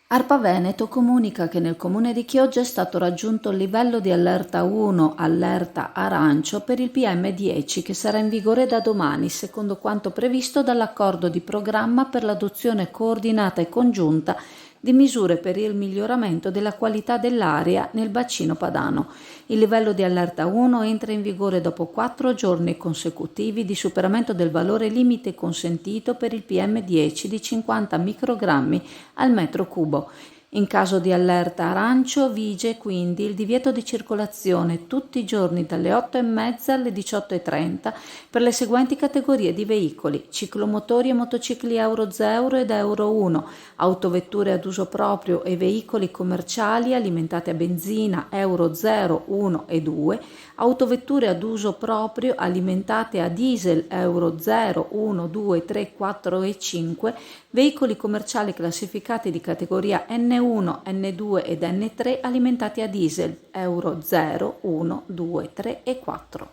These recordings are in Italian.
ARPA Veneto comunica che nel comune di Chioggia è stato raggiunto il livello di allerta 1, allerta arancio per il PM10 che sarà in vigore da domani, secondo quanto previsto dall'accordo di programma per l'adozione coordinata e congiunta di misure per il miglioramento della qualità dell'aria nel bacino padano. Il livello di allerta 1 entra in vigore dopo 4 giorni consecutivi di superamento del valore limite consentito per il PM10 di 50 microgrammi al metro cubo. In caso di allerta arancio vige quindi il divieto di circolazione tutti i giorni dalle 8:30 alle 18:30 per le seguenti categorie di veicoli: ciclomotori e motocicli Euro 0 ed Euro 1, autovetture ad uso proprio e veicoli commerciali alimentati a benzina Euro 0, 1 e 2, autovetture ad uso proprio alimentate a diesel Euro 0, 1, 2, 3, 4 e 5, veicoli commerciali classificati di categoria N1, N2 ed N3 alimentati a diesel Euro 0, 1, 2, 3 e 4.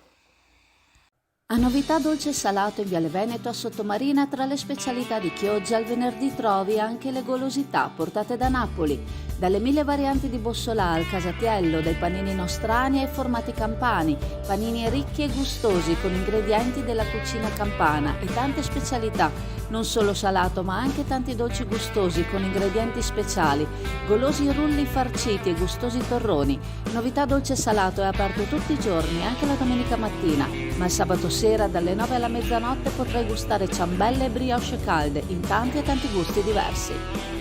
A novità dolce e salato in Viale Veneto a Sottomarina, tra le specialità di Chioggia il venerdì trovi anche le golosità portate da Napoli, dalle 1000 varianti di bussola al casatiello, dai panini nostrani ai formati campani, panini ricchi e gustosi con ingredienti della cucina campana e tante specialità, non solo salato ma anche tanti dolci gustosi con ingredienti speciali, golosi rulli farciti e gustosi torroni. Novità dolce e salato è aperto tutti i giorni, anche la domenica mattina, ma il sabato sera dalle 9 alla mezzanotte potrai gustare ciambelle e brioche calde in tanti e tanti gusti diversi.